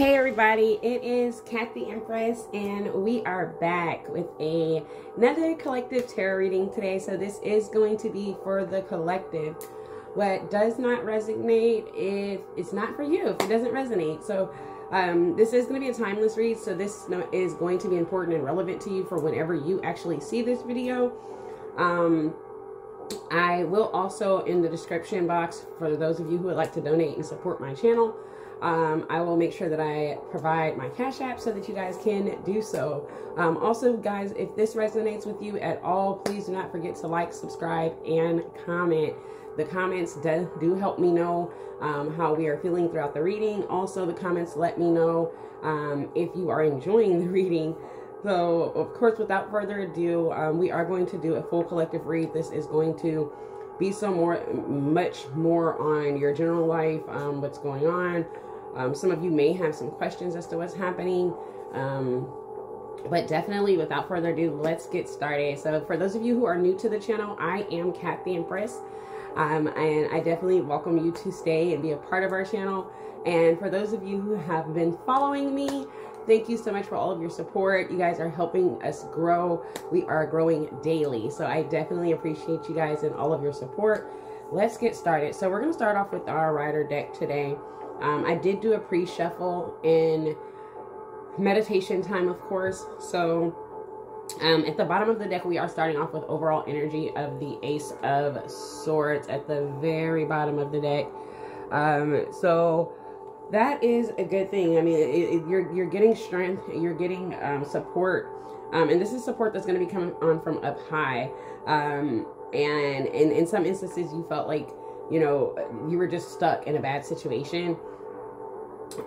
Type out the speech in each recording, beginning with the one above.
Hey everybody, it is Kat the Empress, and we are back with another collective tarot reading today. So this is going to be for the collective. What does not resonate, if it's not for you, if it doesn't resonate. So this is going to be a timeless read, so this is going to be important and relevant to you for whenever you actually see this video. I will also, in the description box, for those of you who would like to donate and support my channel, I will make sure that I provide my Cash App so that you guys can do so. Also, guys, if this resonates with you at all, please do not forget to like, subscribe, and comment. The comments do help me know how we are feeling throughout the reading. Also, the comments let me know if you are enjoying the reading. So, of course, without further ado, we are going to do a full collective read. This is going to be much more on your general life, what's going on. Some of you may have some questions as to what's happening, but definitely, without further ado, let's get started. So, for those of you who are new to the channel, I am Kat the Empress, and I definitely welcome you to stay and be a part of our channel. And for those of you who have been following me, thank you so much for all of your support. You guys are helping us grow. We are growing daily. So I definitely appreciate you guys and all of your support. Let's get started. So we're going to start off with our Rider deck today. I did do a pre-shuffle in meditation time, of course. So at the bottom of the deck, we are starting off with overall energy of the Ace of Swords at the very bottom of the deck. So that is a good thing. I mean, you're getting strength, you're getting support, and this is support that's going to be coming on from up high. And in some instances, you felt like, you know, you were just stuck in a bad situation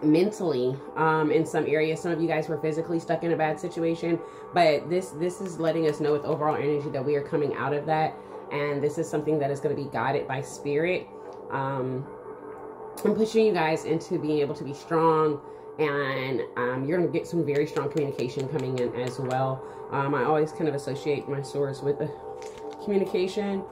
mentally. In some areas, some of you guys were physically stuck in a bad situation, but this is letting us know with overall energy that we are coming out of that, and this is something that is going to be guided by spirit. I'm pushing you guys into being able to be strong, and you're going to get some very strong communication coming in as well. I always kind of associate my swords with the communication.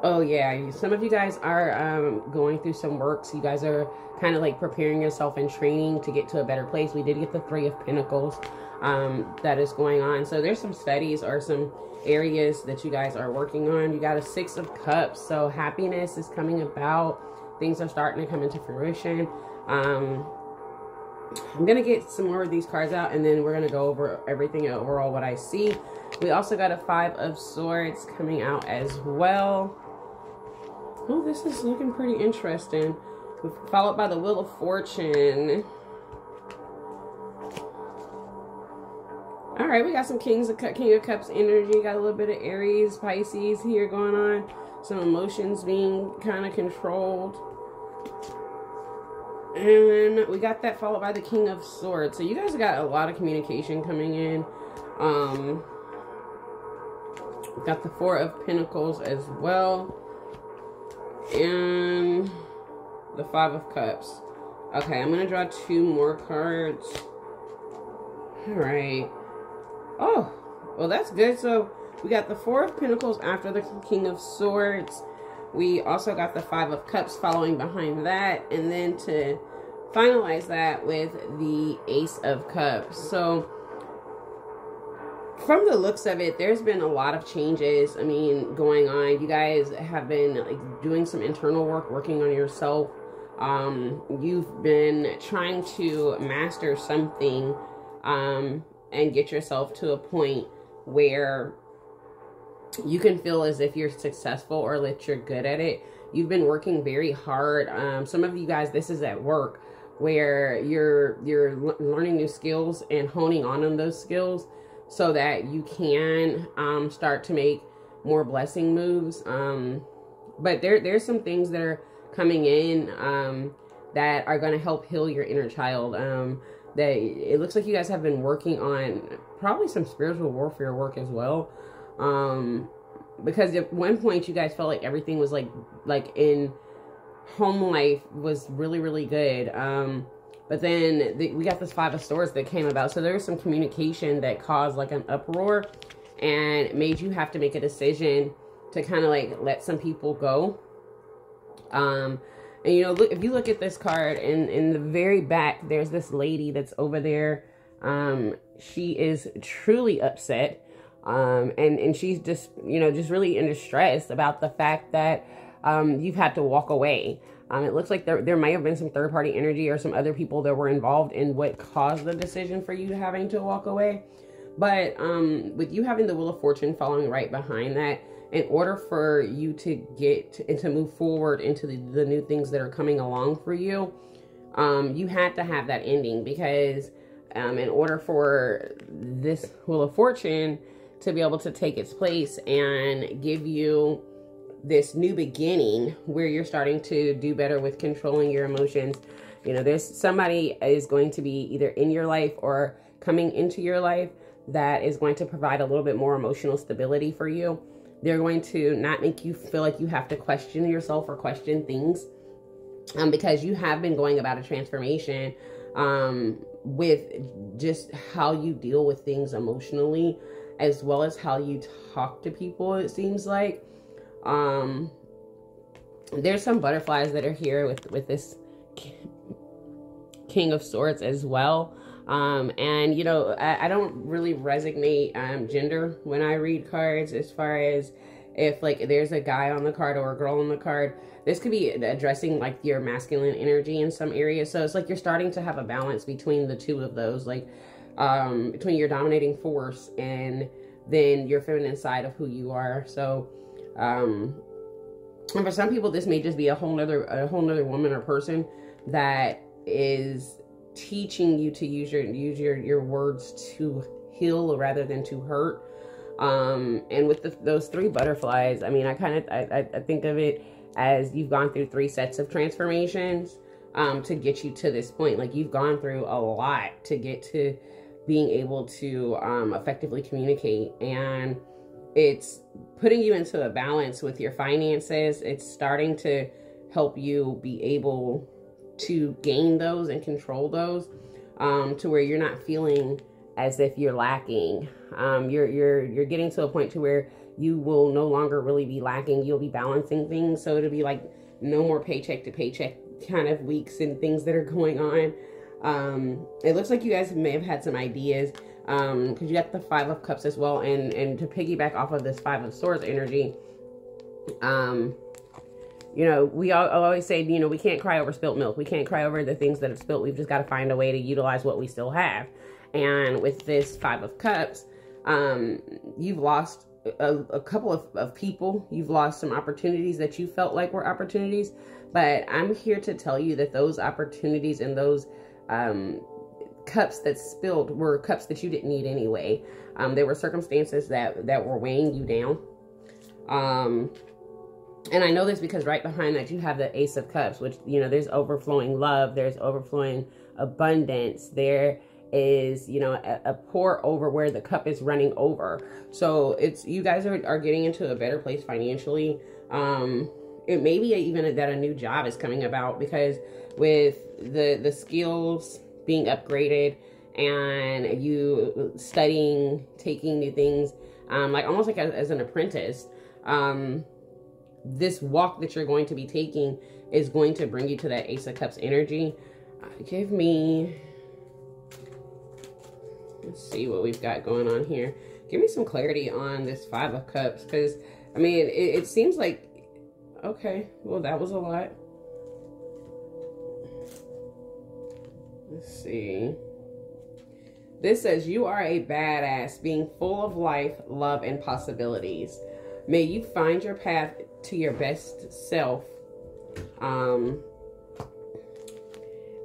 Oh yeah, some of you guys are going through some work, so you guys are kind of like preparing yourself and training to get to a better place. We did get the Three of Pentacles that is going on. So there's some studies or some areas that you guys are working on. You got a Six of Cups, so happiness is coming about. Things are starting to come into fruition. I'm going to get some more of these cards out, and then we're going to go over everything overall, what I see. We also got a Five of Swords coming out as well. Oh, this is looking pretty interesting. Followed by the Wheel of Fortune. All right, we got some King of Cups energy. Got a little bit of Aries, Pisces here going on. Some emotions being kind of controlled. And we got that followed by the King of Swords. So you guys got a lot of communication coming in. We got the Four of Pentacles as well. And the Five of Cups. Okay, I'm going to draw two more cards. Alright. Oh, well that's good. So we got the Four of Pentacles after the King of Swords. We also got the Five of Cups following behind that. And then to finalize that with the Ace of Cups. So from the looks of it, there's been a lot of changes, I mean, going on. You guys have been like doing some internal work, working on yourself. You've been trying to master something and get yourself to a point where you can feel as if you're successful or that you're good at it. You've been working very hard. Some of you guys, this is at work, where you're learning new skills and honing on those skills so that you can start to make more blessing moves. But there's some things that are coming in that are going to help heal your inner child. That it looks like you guys have been working on probably some spiritual warfare work as well. Because at one point you guys felt like everything was like in home life was really, really good. But then we got this Five of Swords that came about. So there was some communication that caused like an uproar and made you have to make a decision to kind of like let some people go. And, you know, look, if you look at this card, in the very back, there's this lady that's over there. She is truly upset. And she's just, you know, just really in distress about the fact that you've had to walk away. It looks like there might have been some third-party energy or some other people that were involved in what caused the decision for you having to walk away. But with you having the Wheel of Fortune following right behind that, in order for you to get and to move forward into the new things that are coming along for you, you had to have that ending, because in order for this Wheel of Fortune to be able to take its place and give you this new beginning where you're starting to do better with controlling your emotions, you know, there's somebody is going to be either in your life or coming into your life that is going to provide a little bit more emotional stability for you. They're going to not make you feel like you have to question yourself or question things, because you have been going about a transformation with just how you deal with things emotionally, as well as how you talk to people, it seems like. There's some butterflies that are here with this King of Swords as well. And, you know, I don't really resonate gender when I read cards, as far as if, like, there's a guy on the card or a girl on the card. This could be addressing, like, your masculine energy in some areas. So it's like you're starting to have a balance between the two of those, like, between your dominating force and then your feminine side of who you are. So, and for some people, this may just be a whole nother woman or person that is teaching you to use your words to heal rather than to hurt. And with those three butterflies, I mean, I think of it as you've gone through 3 sets of transformations to get you to this point. Like, you've gone through a lot to get to being able to effectively communicate, and it's putting you into a balance with your finances. It's starting to help you be able to gain those and control those, to where you're not feeling as if you're lacking. You're getting to a point to where you will no longer really be lacking. You'll be balancing things. So it'll be like no more paycheck to paycheck kind of weeks and things that are going on. It looks like you guys may have had some ideas, because you got the 5 of Cups as well. And to piggyback off of this 5 of Swords energy, you know, we always say, you know, we can't cry over spilt milk. We can't cry over the things that have spilt. We've just got to find a way to utilize what we still have. And with this 5 of Cups, you've lost a couple of people. You've lost some opportunities that you felt like were opportunities. But I'm here to tell you that those opportunities and those cups that spilled were cups that you didn't need anyway. There were circumstances that were weighing you down. And I know this because right behind that you have the Ace of Cups, which, you know, there's overflowing love, there's overflowing abundance, there is, you know, a pour over where the cup is running over. So it's, you guys are getting into a better place financially. It may be even that a new job is coming about, because with the skills being upgraded and you studying, taking new things, like almost like as an apprentice, this walk that you're going to be taking is going to bring you to that Ace of Cups energy. Give me, let's see what we've got going on here. Give me some clarity on this 5 of Cups, because, I mean, it seems like, okay, well, that was a lot. Let's see. This says, you are a badass, being full of life, love, and possibilities. May you find your path to your best self. And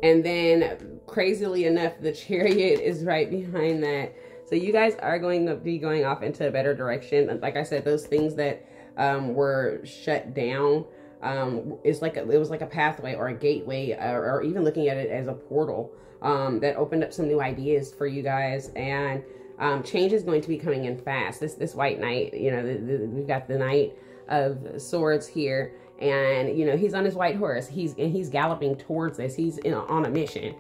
then, crazily enough, the Chariot is right behind that. So you guys are going to be going off into a better direction. Like I said, those things that were shut down, it was like a pathway or a gateway, or even looking at it as a portal that opened up some new ideas for you guys. And change is going to be coming in fast. This White Knight, you know, we've got the Knight of Swords here, and, you know, he's on his white horse. He's galloping towards this. He's on a mission.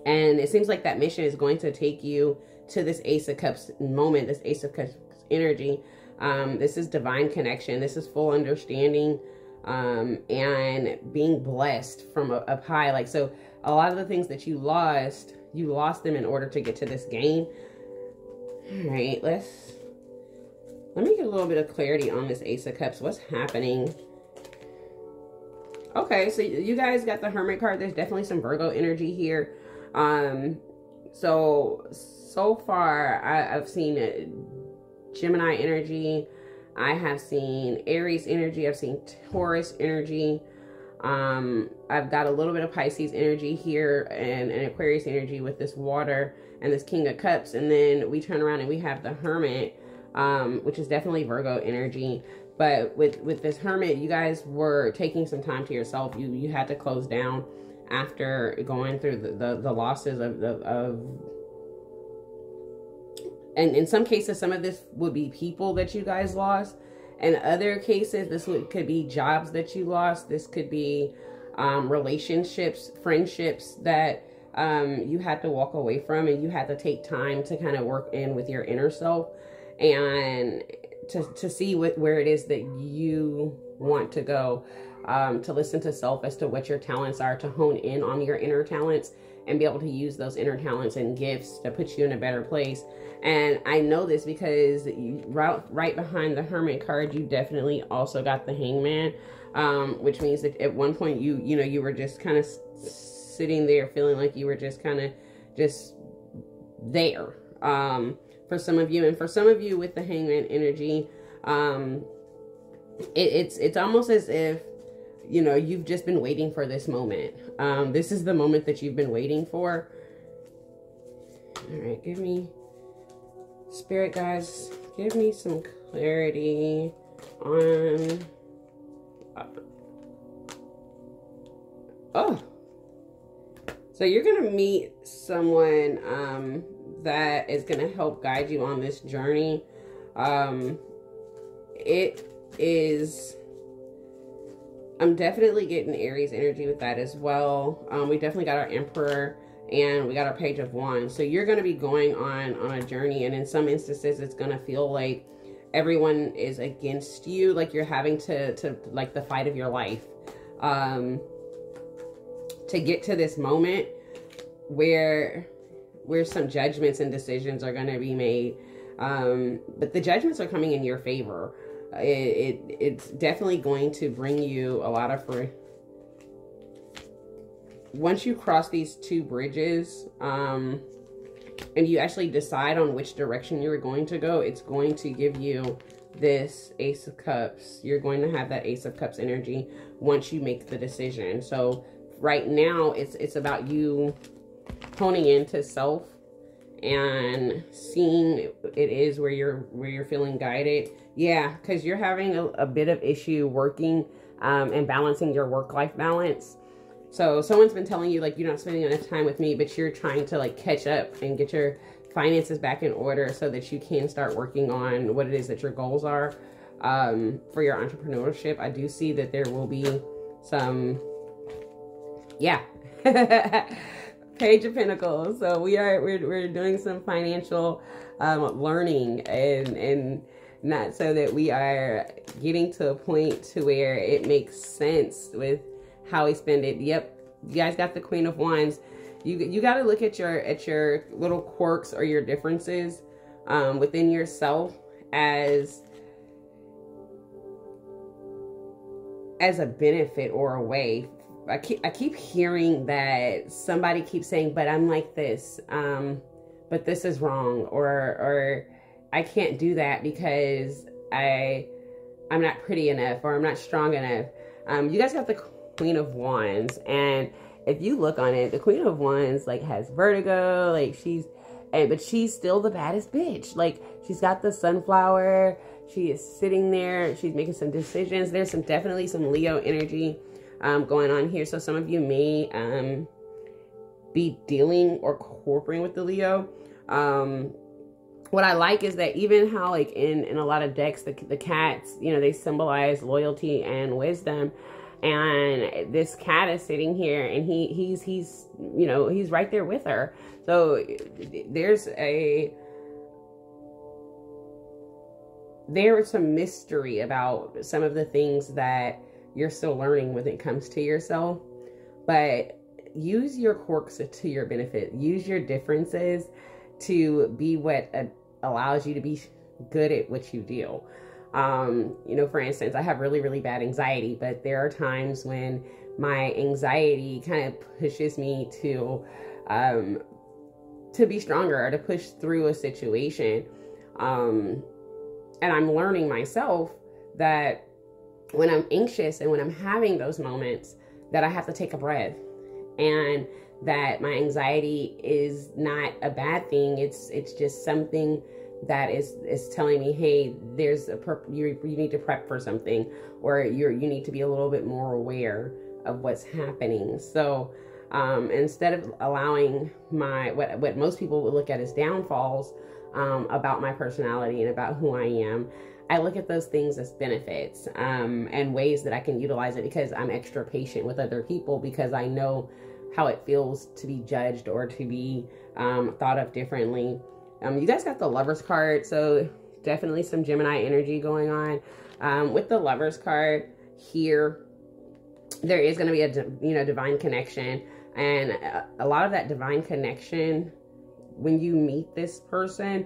And it seems like that mission is going to take you to this Ace of Cups moment, this Ace of Cups energy. This is divine connection. This is full understanding. and being blessed from up high. Like, so a lot of the things that you lost them in order to get to this gain. All right, let me get a little bit of clarity on this Ace of Cups. What's happening? Okay, so you guys got the Hermit card. There's definitely some Virgo energy here. So far, I've seen Gemini energy. I have seen Aries energy. I've seen Taurus energy. I've got a little bit of Pisces energy here and Aquarius energy with this water and this King of Cups. And then we turn around and we have the Hermit, which is definitely Virgo energy. But with this Hermit, you guys were taking some time to yourself. You had to close down after going through the losses and in some cases, some of this would be people that you guys lost. In other cases, this could be jobs that you lost. This could be relationships, friendships that you had to walk away from, and you had to take time to kind of work in with your inner self and to see where it is that you want to go, to listen to self as to what your talents are, to hone in on your inner talents and be able to use those inner talents and gifts to put you in a better place. And I know this because right behind the Hermit card, you definitely also got the Hangman, which means that at one point you were just kind of sitting there feeling like you were just kind of just there, for some of you. And for some of you with the Hangman energy, it's almost as if, you've just been waiting for this moment. This is the moment that you've been waiting for. All right, give me, Spirit guys, give me some clarity on, so you're going to meet someone, that is going to help guide you on this journey. I'm definitely getting Aries energy with that as well. We definitely got our Emperor and we got our Page of Wands. So you're going to be going on a journey, and in some instances it's going to feel like everyone is against you, like you're having to like the fight of your life, to get to this moment where some judgments and decisions are going to be made. But the judgments are coming in your favor. It's definitely going to bring you a lot of once you cross these two bridges, and you actually decide on which direction you're going to go, it's going to give you this Ace of Cups. You're going to have that Ace of Cups energy once you make the decision. So right now it's about you honing into self and seeing it is where you're feeling guided. Yeah, because you're having a bit of issue working and balancing your work-life balance. So someone's been telling you, like, you're not spending enough time with me, but you're trying to, like, catch up and get your finances back in order so that you can start working on what it is that your goals are for your entrepreneurship. I do see that there will be some, yeah, Page of Pentacles. So we're doing some financial learning and not so that we are getting to a point to where it makes sense with how we spend it. Yep, you guys got the Queen of Wands. You got to look at your little quirks or your differences within yourself as a benefit or a way. I keep hearing that somebody keeps saying, but I'm like this, but this is wrong, or I can't do that because I'm not pretty enough, or I'm not strong enough. You guys got the Queen of Wands, and if you look on it, the Queen of Wands like has vertigo, like but she's still the baddest bitch. Like, she's got the sunflower, she is sitting there, she's making some decisions. There's definitely some Leo energy going on here. So some of you may be dealing or cooperating with the Leo. What I like is that even how, like, in a lot of decks, the cats, they symbolize loyalty and wisdom. And this cat is sitting here, and he's right there with her. So there's some mystery about some of the things that you're still learning when it comes to yourself. But use your quirks to your benefit. Use your differences to be what allows you to be good at what you do. You know, for instance, I have really, really bad anxiety, but there are times when my anxiety kind of pushes me to be stronger, or to push through a situation. And I'm learning myself that when I'm anxious and when I'm having those moments, that I have to take a breath, and that my anxiety is not a bad thing. It's just something that is telling me, hey, there's you need to prep for something, or you need to be a little bit more aware of what's happening. So instead of allowing what most people would look at as downfalls about my personality and about who I am, I look at those things as benefits and ways that I can utilize it, because I'm extra patient with other people, because I know how it feels to be judged or to be thought of differently. You guys got the Lovers card, so definitely some Gemini energy going on. With the Lovers card here, there is going to be a divine connection, and a lot of that divine connection, when you meet this person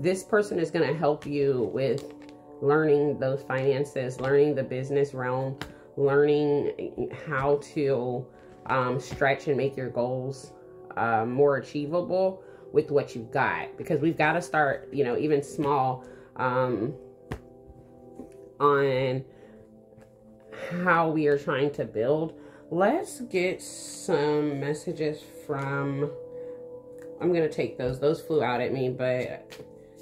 is going to help you with learning those finances, learning the business realm, learning how to stretch and make your goals more achievable with what you've got, because we've got to start, even small, on how we are trying to build. Let's get some messages from, I'm going to take those flew out at me, but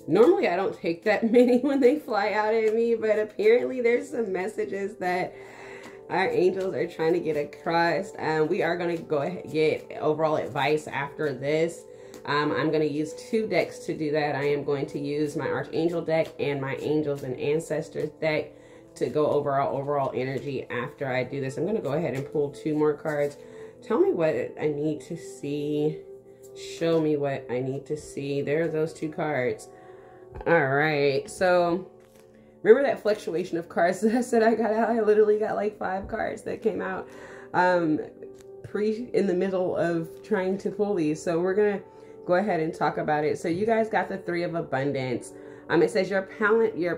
normally I don't take that many when they fly out at me, but apparently there's some messages that our angels are trying to get across. We are going to go ahead and get overall advice after this. I'm going to use 2 decks to do that. I am going to use my Archangel deck and my Angels and Ancestors deck to go over our overall energy after I do this. I'm going to go ahead and pull 2 more cards. Tell me what I need to see. Show me what I need to see. There are those 2 cards. All right. So remember that fluctuation of cards that I said I got out? I literally got like 5 cards that came out in the middle of trying to pull these. So we're going to go ahead and talk about it. So you guys got the 3 of Abundance. It says your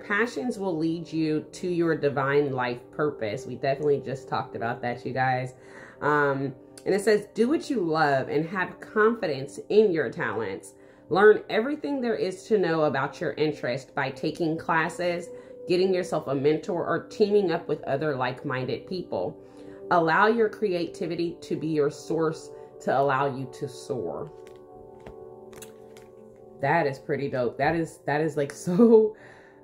passions will lead you to your divine life purpose. We definitely just talked about that, you guys. And it says, do what you love and have confidence in your talents. Learn everything there is to know about your interest by taking classes, getting yourself a mentor, or teaming up with other like-minded people. Allow your creativity to be your source to allow you to soar. That is pretty dope. That is like so,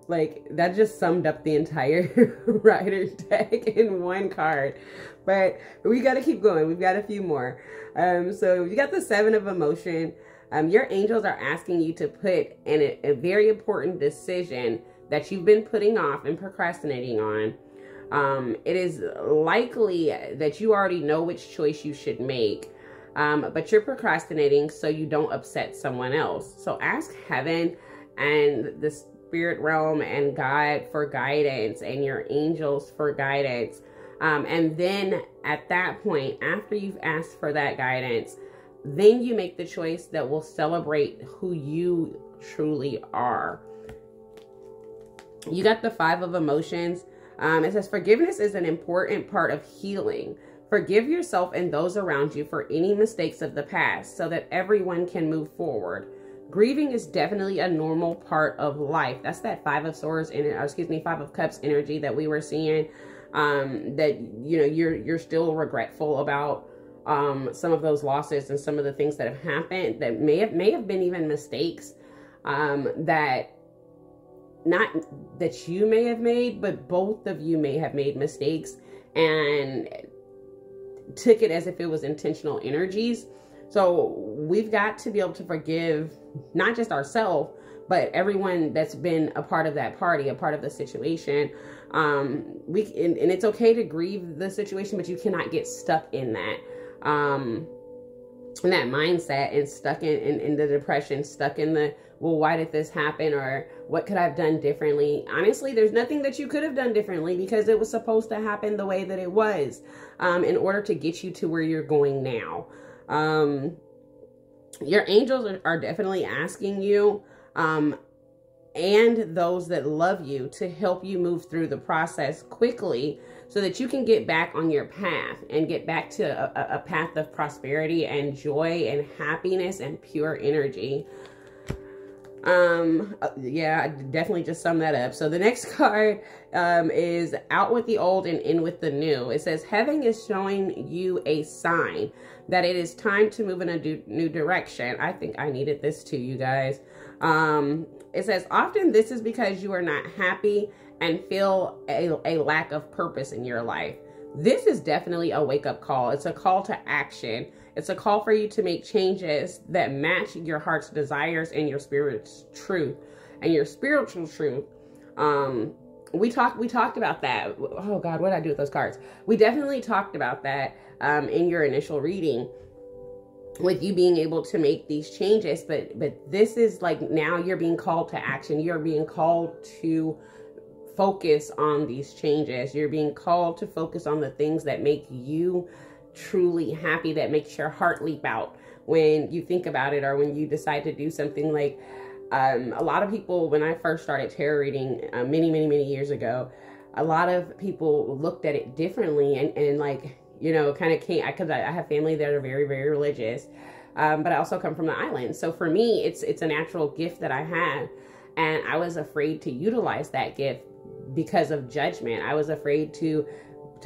like, that just summed up the entire Rider deck in 1 card. But we got to keep going. We've got a few more. So you got the 7 of Emotion. Your angels are asking you to put in a very important decision that you've been putting off and procrastinating on. It is likely that you already know which choice you should make. But you're procrastinating so you don't upset someone else. So ask heaven and the spirit realm and God for guidance, and your angels for guidance. And then at that point, after you've asked for that guidance, then you make the choice that will celebrate who you truly are. You got the 5 of Emotions. It says forgiveness is an important part of healing. Forgive yourself and those around you for any mistakes of the past so that everyone can move forward. Grieving is definitely a normal part of life. That's that 5 of Swords, 5 of Cups energy that we were seeing. That, you're still regretful about some of those losses and some of the things that have happened that may have been even mistakes that not that you may have made, but both of you may have made mistakes and took it as if it was intentional energies. So we've got to be able to forgive not just ourselves, but everyone that's been a part of that party, a part of the situation. And it's okay to grieve the situation, but you cannot get stuck in that. in that mindset and stuck in the depression, stuck in the, well, why did this happen? Or what could I have done differently? Honestly, there's nothing that you could have done differently, because it was supposed to happen the way that it was, in order to get you to where you're going now. Your angels are definitely asking you, and those that love you, to help you move through the process quickly, so that you can get back on your path and get back to a path of prosperity and joy and happiness and pure energy. Yeah, I definitely just summed that up. So the next card is out with the old and in with the new. It says, heaven is showing you a sign that it is time to move in a new direction. I think I needed this too, you guys. It says, often this is because you are not happy and feel a lack of purpose in your life. This is definitely a wake-up call. It's a call to action. It's a call for you to make changes that match your heart's desires and your spirit's truth and your spiritual truth. We talked about that. Oh God, what did I do with those cards? We definitely talked about that in your initial reading, with you being able to make these changes. But this is like, now you're being called to action. You're being called to focus on these changes. You're being called to focus on the things that make you truly happy, that makes your heart leap out when you think about it, or when you decide to do something. Like a lot of people, when I first started tarot reading many years ago, a lot of people looked at it differently, and like, you know, kind of came, because I have family that are very religious, but I also come from the island. So for me, it's a natural gift that I have, and I was afraid to utilize that gift because of judgment. I was afraid to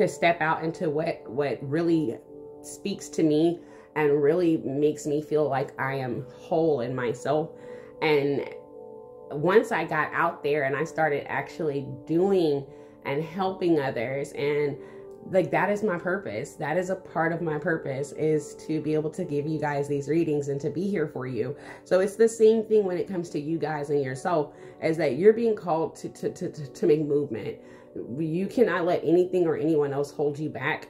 step out into what really speaks to me and really makes me feel like I am whole in myself. And once I got out there and I started actually doing and helping others, and like, that is my purpose. That is a part of my purpose, is to be able to give you guys these readings and to be here for you. So it's the same thing when it comes to you guys and yourself, is that you're being called to make movement. You cannot let anything or anyone else hold you back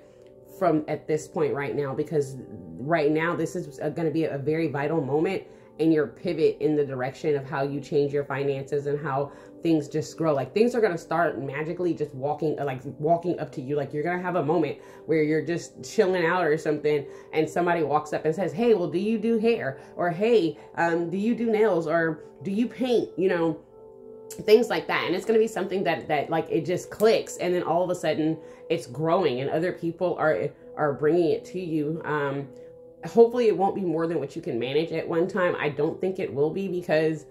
from at this point right now, because right now this is going to be a very vital moment in your pivot in the direction of how you change your finances and how things just grow. Like, things are going to start magically just walking up to you. Like, you're going to have a moment where you're just chilling out or something, and somebody walks up and says, hey, well, do you do hair? Or, hey, do you do nails? Or do you paint? You know, things like that. And it's going to be something that like, it just clicks, and then all of a sudden it's growing and other people are bringing it to you. Hopefully it won't be more than what you can manage at one time. I don't think it will be, because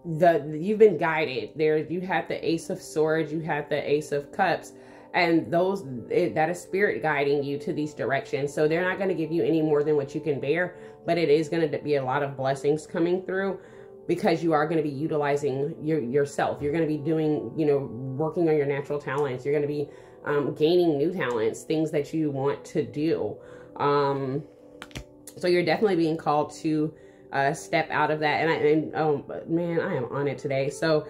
you've been guided there. You have the Ace of Swords, you have the Ace of Cups, and that is spirit guiding you to these directions. So they're not going to give you any more than what you can bear, but it is going to be a lot of blessings coming through, because you are going to be utilizing yourself. You're going to be doing, you know, working on your natural talents. You're going to be gaining new talents, things that you want to do. So you're definitely being called to step out of that. And oh man, I am on it today. So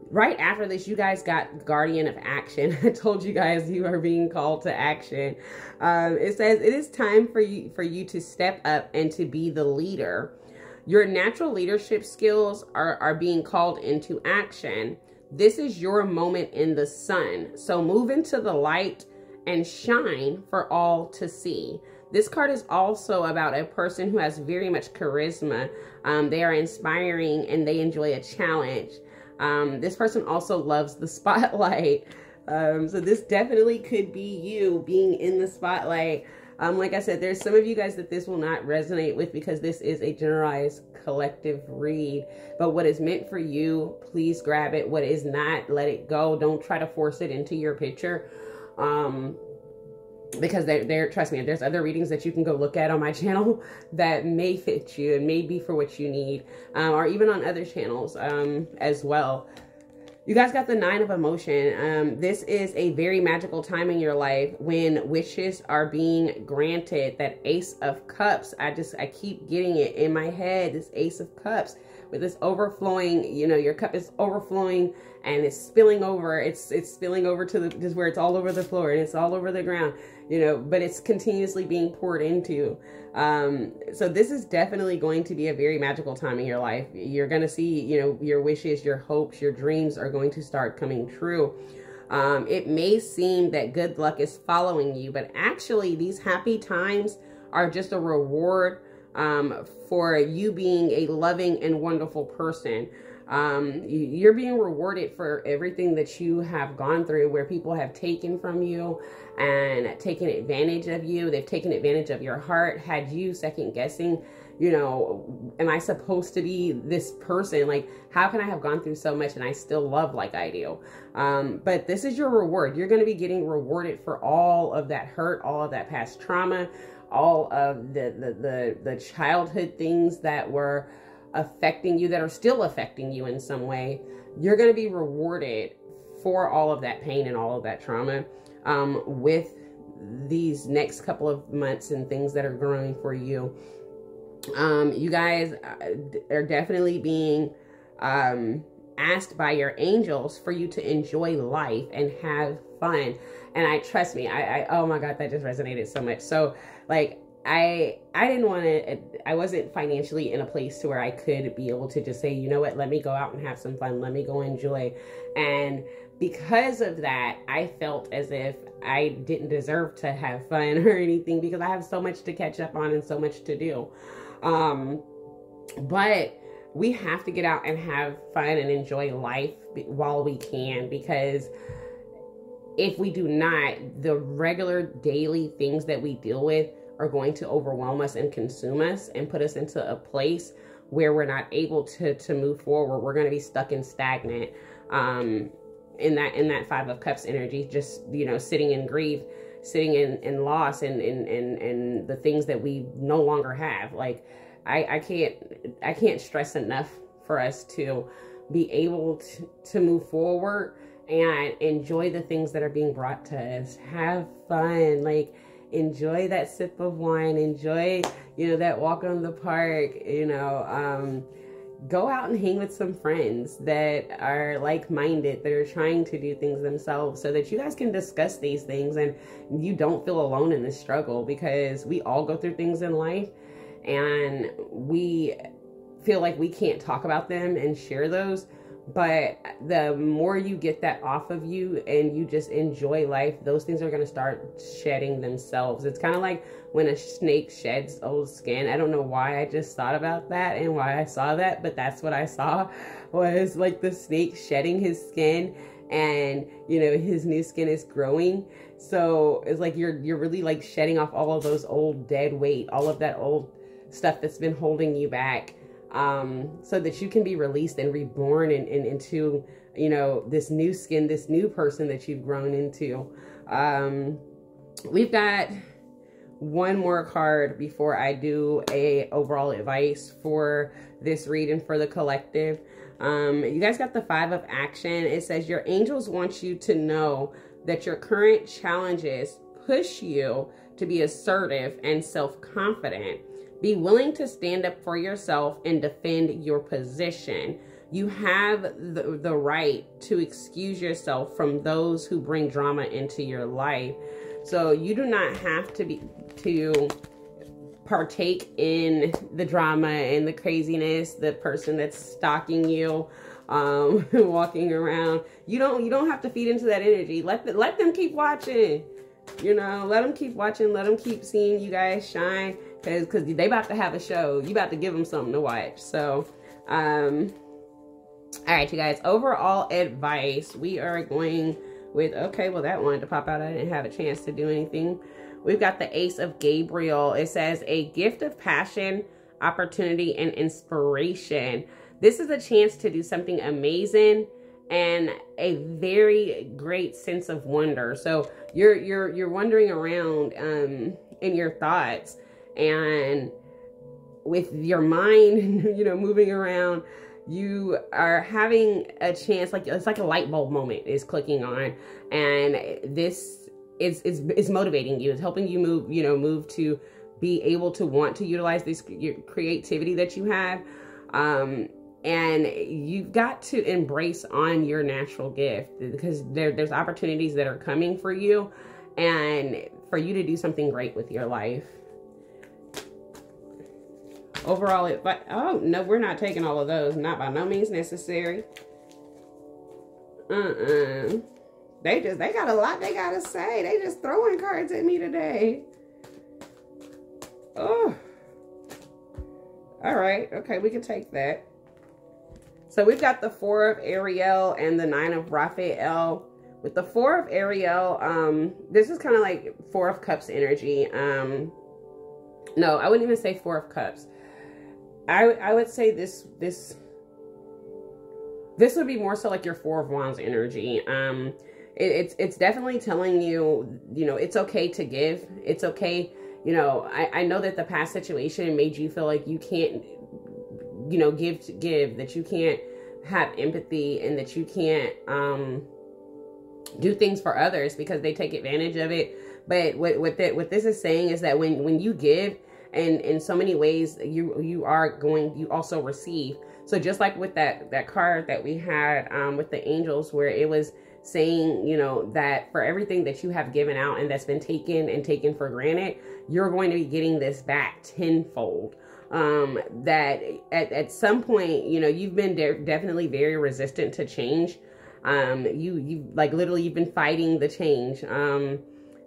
right after this, you guys got Guardian of Action. I told you guys you are being called to action. It says it is time for you to step up and to be the leader. Your natural leadership skills are being called into action. This is your moment in the sun. So move into the light and shine for all to see. This card is also about a person who has very much charisma. They are inspiring and they enjoy a challenge. This person also loves the spotlight. So this definitely could be you being in the spotlight. Like I said, there's some of you guys that this will not resonate with, because this is a generalized collective read. But what is meant for you, please grab it. What is not, let it go. Don't try to force it into your picture. Because trust me, there's other readings that you can go look at on my channel that may fit you and may be for what you need, or even on other channels as well. You guys got the Nine of Emotion. This is a very magical time in your life when wishes are being granted. That Ace of Cups, I keep getting it in my head, this Ace of Cups with this overflowing, you know, your cup is overflowing and it's spilling over. It's spilling over to just where it's all over the floor and it's all over the ground, you know, but it's continuously being poured into. So this is definitely going to be a very magical time in your life. You're going to see, you know, your wishes, your hopes, your dreams are going to start coming true. It may seem that good luck is following you, but actually these happy times are just a reward for you being a loving and wonderful person. You're being rewarded for everything that you have gone through, where people have taken from you and taken advantage of you. They've taken advantage of your heart, had you second guessing, you know, am I supposed to be this person? Like, how can I have gone through so much and I still love like I do? But this is your reward. You're going to be getting rewarded for all of that hurt, all of that past trauma, all of the childhood things that were affecting you, that are still affecting you in some way. You're going to be rewarded for all of that pain and all of that trauma with these next couple of months and things that are growing for you. You guys are definitely being asked by your angels for you to enjoy life and have fun. And trust me, oh my God, that just resonated so much. So like, I didn't want to, I wasn't financially in a place to where I could be able to just say, you know what, let me go out and have some fun. Let me go enjoy. And because of that, I felt as if I didn't deserve to have fun or anything, because I have so much to catch up on and so much to do. But we have to get out and have fun and enjoy life while we can, because if we do not, the regular daily things that we deal with are going to overwhelm us and consume us and put us into a place where we're not able to move forward. We're going to be stuck and stagnant in that Five of Cups energy, just, you know, sitting in grief, sitting in loss and the things that we no longer have. Like, I can't stress enough for us to be able to move forward and enjoy the things that are being brought to us. Have fun, like, enjoy that sip of wine, enjoy, you know, that walk on the park, you know, go out and hang with some friends that are like-minded, that are trying to do things themselves, so that you guys can discuss these things and you don't feel alone in this struggle, because we all go through things in life and we feel like we can't talk about them and share those. But the more you get that off of you and you just enjoy life, those things are going to start shedding themselves. It's kind of like when a snake sheds old skin. I don't know why I just thought about that and why I saw that, but that's what I saw, was like the snake shedding his skin, and, you know, his new skin is growing. So it's like you're really like shedding off all of those old dead weight, all of that old stuff that's been holding you back. So that you can be released and reborn into, you know, this new skin, this new person that you've grown into. We've got one more card before I do a overall advice for this reading for the collective. You guys got the Five of Action. It says your angels want you to know that your current challenges push you to be assertive and self-confident. Be willing to stand up for yourself and defend your position. You have the right to excuse yourself from those who bring drama into your life. So you do not have to partake in the drama and the craziness, the person that's stalking you, walking around. You don't have to feed into that energy. Let them keep watching. You know, let them keep watching. Let them keep seeing you guys shine. Because they about to have a show. You about to give them something to watch. So, all right, you guys. Overall advice. We are going with, okay, well, that wanted to pop out. I didn't have a chance to do anything. We've got the Ace of Gabriel. It says, a gift of passion, opportunity, and inspiration. This is a chance to do something amazing and a very great sense of wonder. So you're wandering around in your thoughts, and with your mind, you know, moving around, you are having a chance, like it's like a light bulb moment is clicking on, and this is motivating you. It's helping you move to be able to want to utilize this creativity that you have. And you've got to embrace on your natural gift, because there's opportunities that are coming for you and for you to do something great with your life. Overall, oh, no, we're not taking all of those. Not by no means necessary. They got a lot they gotta say. They just throwing cards at me today. Oh. All right. Okay, we can take that. So we've got the 4 of Ariel and the 9 of Raphael. With the 4 of Ariel, this is kind of like 4 of Cups energy. No, I wouldn't even say 4 of Cups. I would say this would be more so like your 4 of Wands energy. It's definitely telling you, you know, it's okay to give. It's okay. You know, I know that the past situation made you feel like you can't, you know, give to give, that you can't have empathy, and that you can't do things for others because they take advantage of it. But what this is saying is that when you give, and in so many ways you also receive. So just like with that card that we had with the angels, where it was saying, you know, that for everything that you have given out and that's been taken for granted, you're going to be getting this back tenfold. That at some point, you know, you've been definitely very resistant to change. You like literally you've been fighting the change,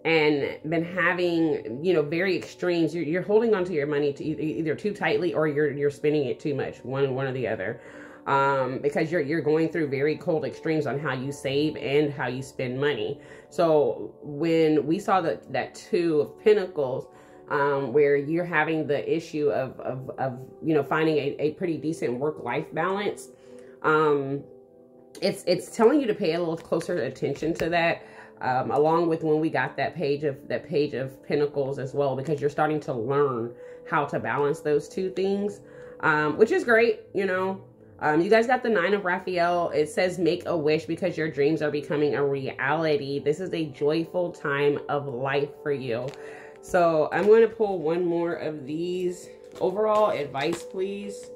and been having, you know, very extremes. You're holding onto your money to either too tightly, or you're spending it too much, one or the other. Because you're going through very cold extremes on how you save and how you spend money. So when we saw that 2 of Pentacles, where you're having the issue of you know, finding a pretty decent work-life balance, it's telling you to pay a little closer attention to that, along with when we got that page of Pentacles as well, because you're starting to learn how to balance those 2 things, which is great, you know. You guys got the 9 of Raphael. It says make a wish because your dreams are becoming a reality. This is a joyful time of life for you. So I'm going to pull one more of these. Overall advice, please.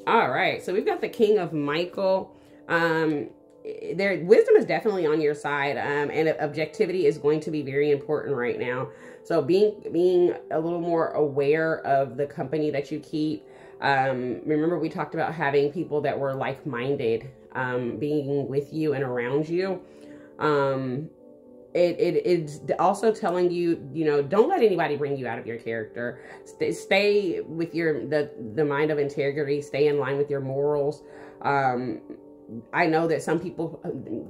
All right. So we've got the King of Michael. Their wisdom is definitely on your side, and objectivity is going to be very important right now. So being a little more aware of the company that you keep. Remember we talked about having people that were like-minded, being with you and around you. It's also telling you, you know, don't let anybody bring you out of your character. Stay with the mind of integrity. Stay in line with your morals. I know that some people,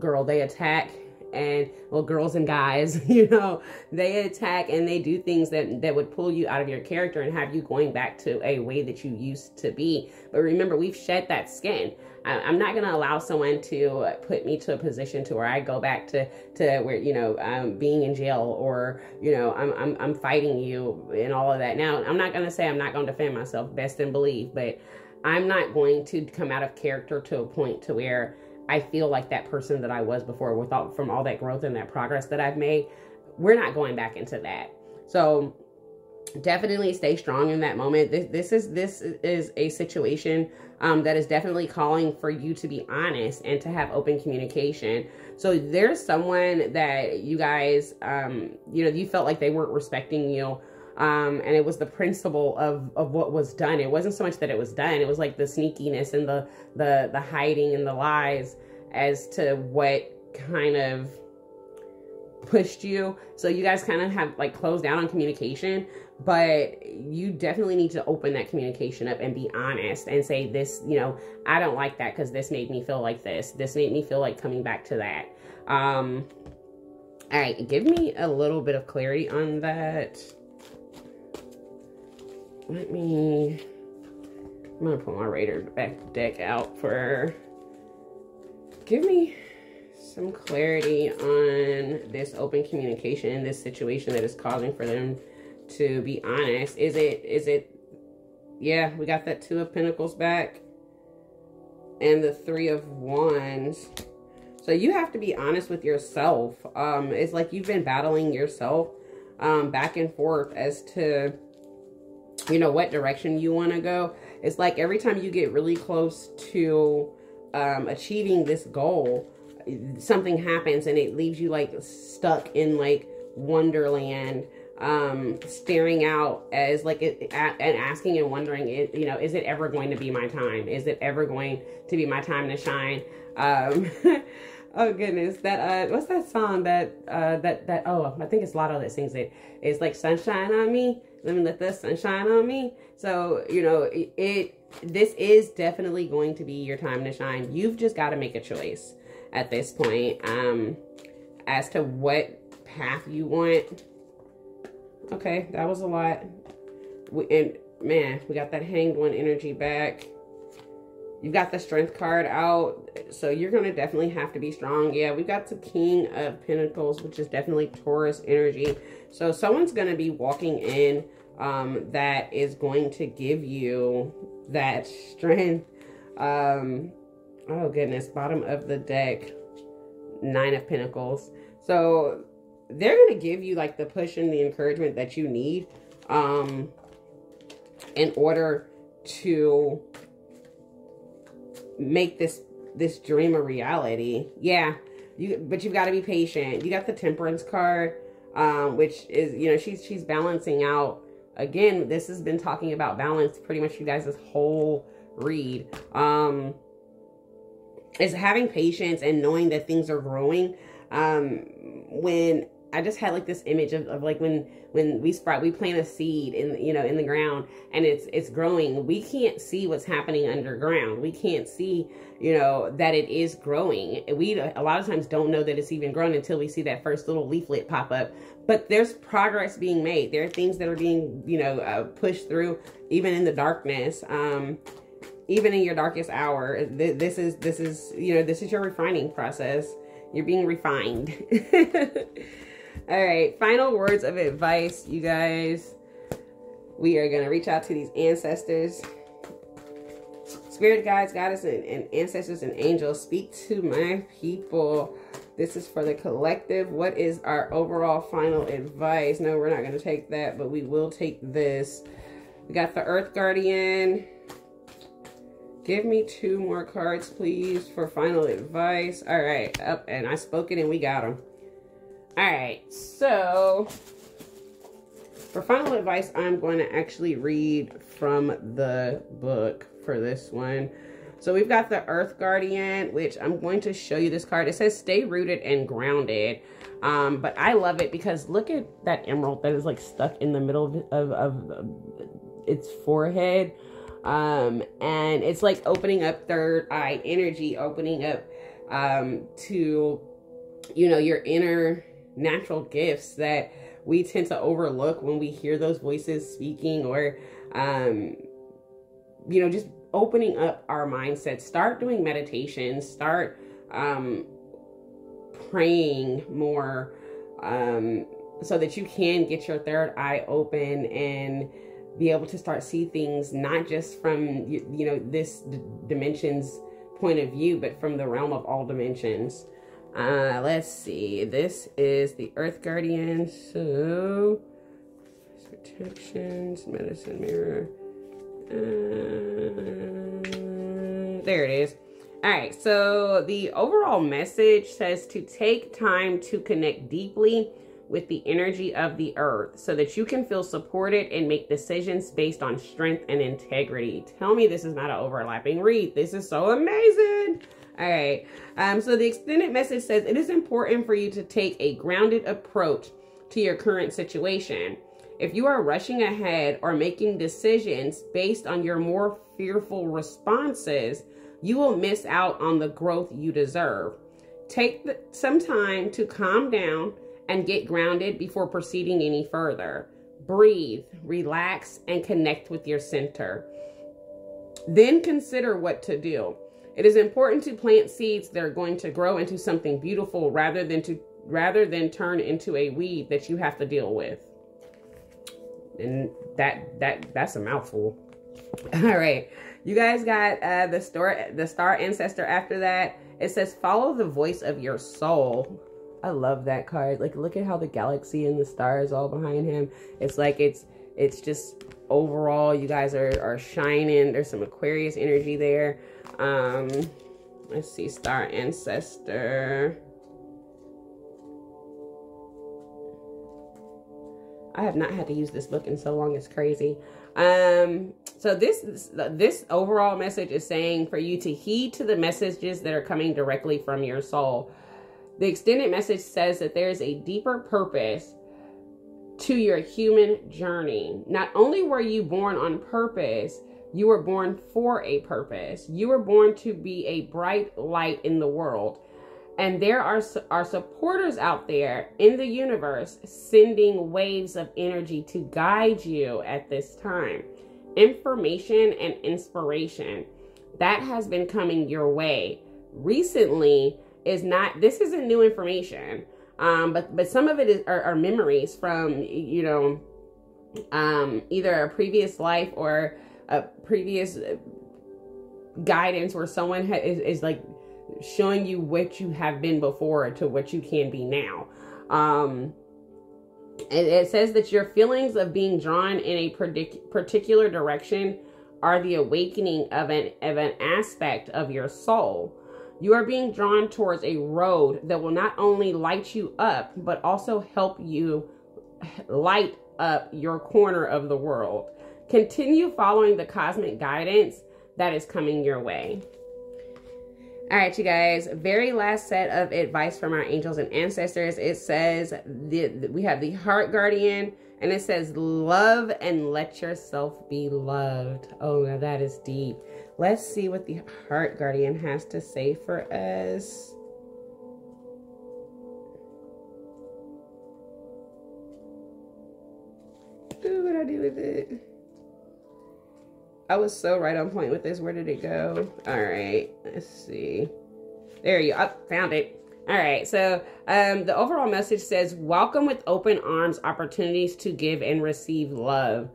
girl, they attack, and well, girls and guys, you know, they attack and they do things that would pull you out of your character and have you going back to a way that you used to be. But remember, we've shed that skin. I'm not going to allow someone to put me to a position to where I go back to where, you know, being in jail, or, you know, I'm fighting you and all of that. Now, I'm not going to say I'm not going to defend myself, best and believe, but I'm not going to come out of character to a point to where I feel like that person that I was before, from all that growth and that progress that I've made. We're not going back into that. So definitely stay strong in that moment. This is a situation that is definitely calling for you to be honest and to have open communication. So there's someone that you guys, you know, you felt like they weren't respecting you. And it was the principle of what was done. It wasn't so much that it was done. It was like the sneakiness and the hiding and the lies as to what kind of pushed you. So you guys kind of have like closed down on communication, but you definitely need to open that communication up and be honest and say, this, you know, I don't like that because this made me feel like this. This made me feel like coming back to that. All right, give me a little bit of clarity on that. I'm going to pull my Raider back deck out give me some clarity on this open communication in this situation that is causing for them to be honest. Is it, yeah, we got that 2 of Pentacles back and the 3 of Wands. So you have to be honest with yourself. It's like you've been battling yourself, back and forth as to you know, what direction you want to go. It's like every time you get really close to achieving this goal, something happens and it leaves you like stuck in like wonderland, staring out as like and asking and wondering, you know, is it ever going to be my time? Is it ever going to be my time to shine? Oh goodness, that what's that song that oh, I think it's Lotto that sings it. It's like sunshine on me, let me let the sunshine on me. So, you know, this is definitely going to be your time to shine. You've just got to make a choice at this point, as to what path you want. Okay, that was a lot. And man, we got that Hanged One energy back. You've got the Strength card out, so you're going to definitely have to be strong. Yeah, we've got the King of Pentacles, which is definitely Taurus energy. So someone's going to be walking in that is going to give you that strength. Oh goodness, bottom of the deck, Nine of Pentacles. So they're going to give you like the push and the encouragement that you need in order to make this dream a reality. Yeah, but you've got to be patient. You got the Temperance card, which is, you know, she's balancing out. Again, this has been talking about balance pretty much you guys this whole read. Is having patience and knowing that things are growing. When I just had like this image of like when we plant a seed in, you know, in the ground and it's growing. We can't see what's happening underground. We can't see, you know, that it is growing. We a lot of times don't know that it's even grown until we see that first little leaflet pop up. But there's progress being made. There are things that are being, you know, pushed through even in the darkness. Even in your darkest hour, this is, you know, this is your refining process. You're being refined. All right, final words of advice, you guys. We are going to reach out to these ancestors. Spirit guides, goddess, and ancestors and angels, speak to my people. This is for the collective. What is our overall final advice? No, we're not going to take that, but we will take this. We got the Earth Guardian. Give me 2 more cards, please, for final advice. All right, up, and I spoke it and we got them. All right, so for final advice, I'm going to actually read from the book for this one. So we've got the Earth Guardian, which I'm going to show you this card. It says stay rooted and grounded. But I love it because look at that emerald that is like stuck in the middle of its forehead. And it's like opening up third eye energy, opening up to, you know, your inner natural gifts that we tend to overlook when we hear those voices speaking, or, you know, just opening up our mindset. Start doing meditation, start praying more, so that you can get your third eye open and be able to start see things not just from, you know, this dimension's point of view, but from the realm of all dimensions. Let's see. This is the Earth Guardian. So, protections, medicine mirror. There it is. All right. So the overall message says to take time to connect deeply with the energy of the earth so that you can feel supported and make decisions based on strength and integrity. Tell me this is not an overlapping read. This is so amazing. All right. So the extended message says it is important for you to take a grounded approach to your current situation. If you are rushing ahead or making decisions based on your more fearful responses, you will miss out on the growth you deserve. Take some time to calm down and get grounded before proceeding any further. Breathe, relax, and connect with your center. Then consider what to do. It is important to plant seeds that are going to grow into something beautiful rather than turn into a weed that you have to deal with. And that's a mouthful. All right, you guys got the star ancestor after that. It says follow the voice of your soul. I love that card. Like, look at how the galaxy and the stars all behind him. It's like it's just overall, you guys are shining. There's some Aquarius energy there. Let's see, Star Ancestor. I have not had to use this book in so long, it's crazy. So this overall message is saying for you to heed to the messages that are coming directly from your soul. The extended message says that there is a deeper purpose to your human journey. Not only were you born on purpose, you were born for a purpose. You were born to be a bright light in the world. And there are supporters out there in the universe sending waves of energy to guide you at this time. Information and inspiration that has been coming your way recently this isn't new information. But some of it are memories from, you know, either a previous life or a previous guidance where someone is like showing you what you have been before to what you can be now. It says that your feelings of being drawn in a particular direction are the awakening of an aspect of your soul. You are being drawn towards a road that will not only light you up, but also help you light up your corner of the world. Continue following the cosmic guidance that is coming your way. All right, you guys, very last set of advice from our angels and ancestors. It says we have the heart guardian, and it says love and let yourself be loved. Oh, now that is deep. Let's see what the heart guardian has to say for us. Ooh, what do I do with it? I was so right on point with this. Where did it go? All right, let's see. There you go. I found it. All right, so the overall message says, welcome with open arms, opportunities to give and receive love.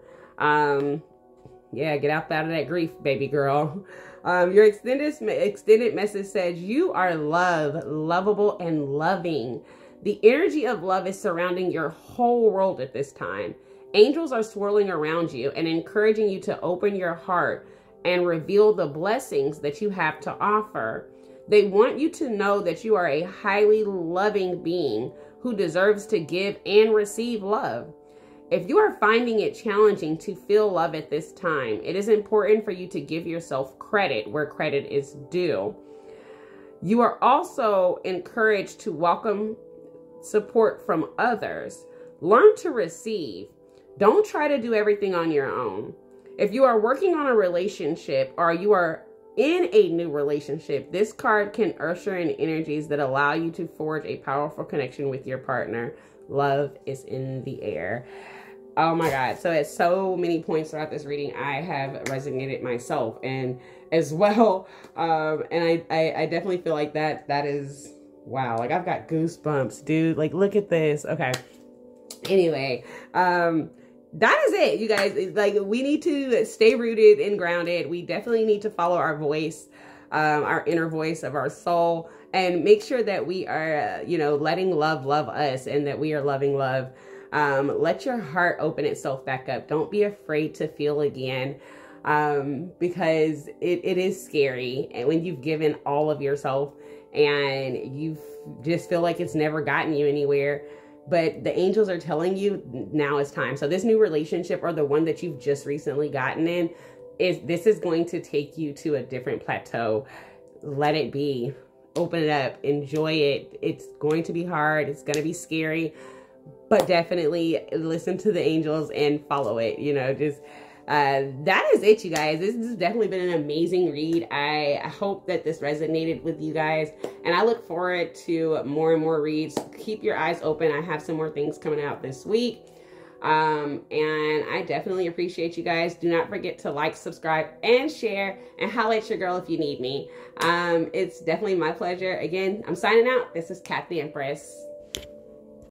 Yeah, get out of that grief, baby girl. Your extended message says, you are lovable and loving. The energy of love is surrounding your whole world at this time. Angels are swirling around you and encouraging you to open your heart and reveal the blessings that you have to offer. They want you to know that you are a highly loving being who deserves to give and receive love. If you are finding it challenging to feel love at this time, it is important for you to give yourself credit where credit is due. You are also encouraged to welcome support from others. Learn to receive. Don't try to do everything on your own. If you are working on a relationship or you are in a new relationship, this card can usher in energies that allow you to forge a powerful connection with your partner. Love is in the air. Oh my God. So at so many points throughout this reading, I have resonated myself and as well. And I definitely feel like that is, wow. Like I've got goosebumps, dude. Like, look at this. Okay. Anyway, that is it, you guys. Like, we need to stay rooted and grounded. We definitely need to follow our voice, our inner voice of our soul, and make sure that we are, you know, letting love us and that we are loving love. Let your heart open itself back up. Don't be afraid to feel again, because it is scary. And when you've given all of yourself and you just feel like it's never gotten you anywhere, but the angels are telling you now is time. So this new relationship or the one that you've just recently gotten in, this is going to take you to a different plateau. Let it be. Open it up. Enjoy it. It's going to be hard. It's going to be scary. But definitely listen to the angels and follow it. You know, just that is it, you guys. This has definitely been an amazing read. I hope that this resonated with you guys, and I look forward to more and more reads. Keep your eyes open. I have some more things coming out this week, and I definitely appreciate you guys. Do not forget to like, subscribe, and share, and holla at your girl if you need me. It's definitely my pleasure. Again, I'm signing out. This is Kat the Empress.